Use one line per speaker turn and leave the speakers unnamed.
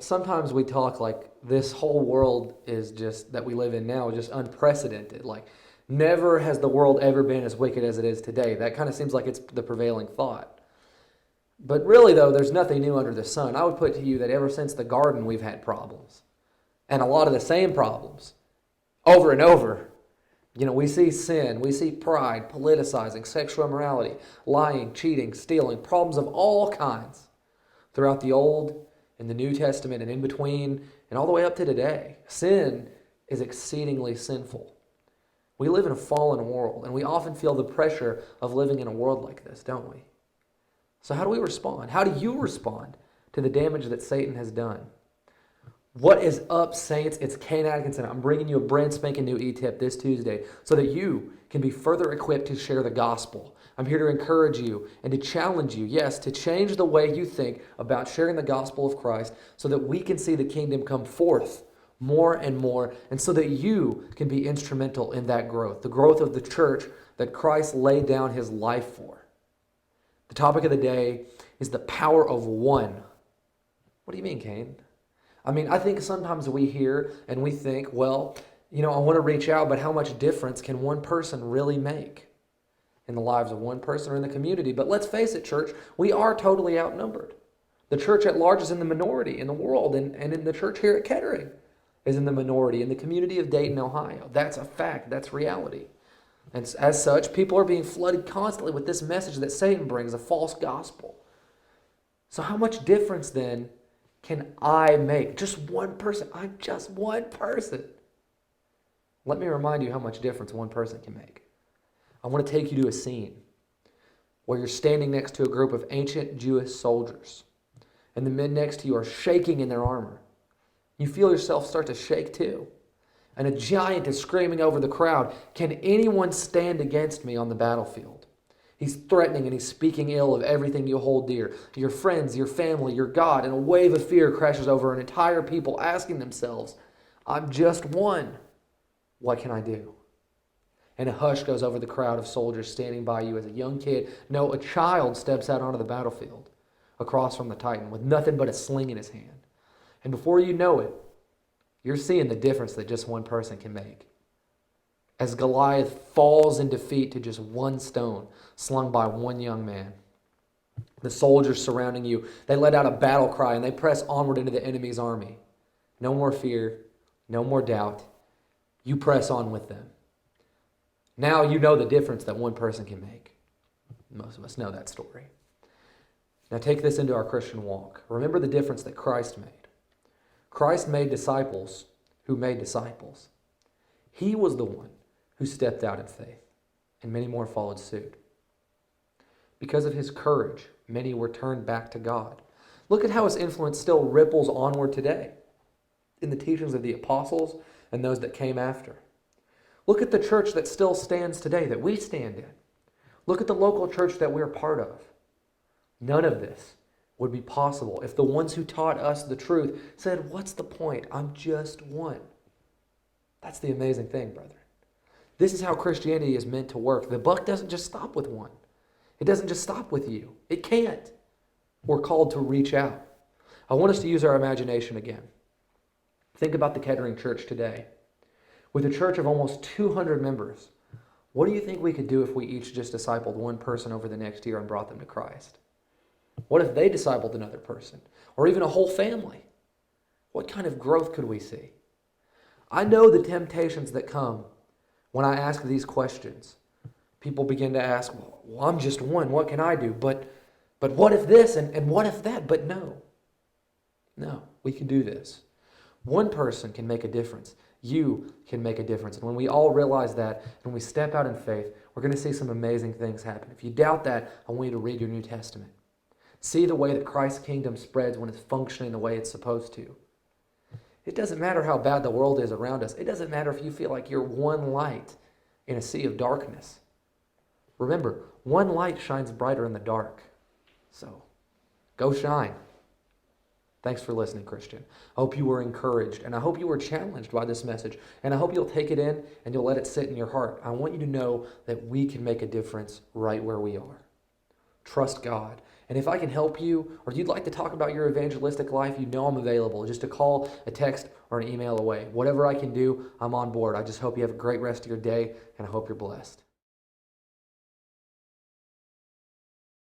Sometimes we talk like this whole world is just that we live in now is just unprecedented. Like, never has the world ever been as wicked as it is today. That kind of seems like it's the prevailing thought. But really, though, there's nothing new under the sun. I would put to you that ever since the garden, we've had problems. And a lot of the same problems over and over. We see sin, we see pride, politicizing, sexual immorality, lying, cheating, stealing, problems of all kinds throughout the Old and the New Testament and in between and all the way up to today. Sin is exceedingly sinful. We live in a fallen world, and we often feel the pressure of living in a world like this, don't we? So how do we respond? How do you respond to the damage that Satan has done? What is up, saints? It's Kane Atkinson. I'm bringing you a brand spanking new eTip this Tuesday so that you can be further equipped to share the gospel. I'm here to encourage you and to challenge you, yes, to change the way you think about sharing the gospel of Christ so that we can see the kingdom come forth more and more, and so that you can be instrumental in that growth, the growth of the church that Christ laid down his life for. The topic of the day is the power of one. What do you mean, Kane? I think sometimes we hear and we think, well, I want to reach out, but how much difference can one person really make in the lives of one person or in the community? But let's face it, church, we are totally outnumbered. The church at large is in the minority in the world, and in the church here at Kettering is in the minority in the community of Dayton, Ohio. That's a fact. That's reality. And as such, people are being flooded constantly with this message that Satan brings, a false gospel. So how much difference then can I make? Just one person. I'm just one person. Let me remind you how much difference one person can make. I want to take you to a scene where you're standing next to a group of ancient Jewish soldiers, and the men next to you are shaking in their armor. You feel yourself start to shake too. And a giant is screaming over the crowd, "Can anyone stand against me on the battlefield?" He's threatening and he's speaking ill of everything you hold dear, your friends, your family, your God, and a wave of fear crashes over an entire people asking themselves, "I'm just one. What can I do?" And a hush goes over the crowd of soldiers standing by you as a young kid, no, a child steps out onto the battlefield across from the Titan with nothing but a sling in his hand. And before you know it, you're seeing the difference that just one person can make. As Goliath falls in defeat to just one stone slung by one young man. The soldiers surrounding you, they let out a battle cry and they press onward into the enemy's army. No more fear, no more doubt. You press on with them. Now you know the difference that one person can make. Most of us know that story. Now take this into our Christian walk. Remember the difference that Christ made. Christ made disciples who made disciples. He was the one who stepped out in faith, and many more followed suit. Because of his courage, many were turned back to God. Look at how his influence still ripples onward today in the teachings of the apostles and those that came after. Look at the church that still stands today, that we stand in. Look at the local church that we're part of. None of this would be possible if the ones who taught us the truth said, "What's the point? I'm just one." That's the amazing thing, brethren. This is how Christianity is meant to work. The buck doesn't just stop with one. It doesn't just stop with you. It can't. We're called to reach out. I want us to use our imagination again. Think about the Kettering Church today. With a church of almost 200 members, what do you think we could do if we each just discipled one person over the next year and brought them to Christ? What if they discipled another person, or even a whole family? What kind of growth could we see? I know the temptations that come when I ask these questions. People begin to ask, well, I'm just one, what can I do? But what if this, and what if that? But no, we can do this. One person can make a difference. You can make a difference. And when we all realize that, and we step out in faith, we're going to see some amazing things happen. If you doubt that, I want you to read your New Testament. See the way that Christ's kingdom spreads when it's functioning the way it's supposed to. It doesn't matter how bad the world is around us. It doesn't matter if you feel like you're one light in a sea of darkness. Remember, one light shines brighter in the dark. So, go shine. Thanks for listening, Christian. I hope you were encouraged, and I hope you were challenged by this message, and I hope you'll take it in and you'll let it sit in your heart. I want you to know that we can make a difference right where we are. Trust God And if I can help you, or you'd like to talk about your evangelistic life, you know I'm available. Just a call, a text, or an email away. Whatever I can do, I'm on board. I just hope you have a great rest of your day, and I hope you're blessed.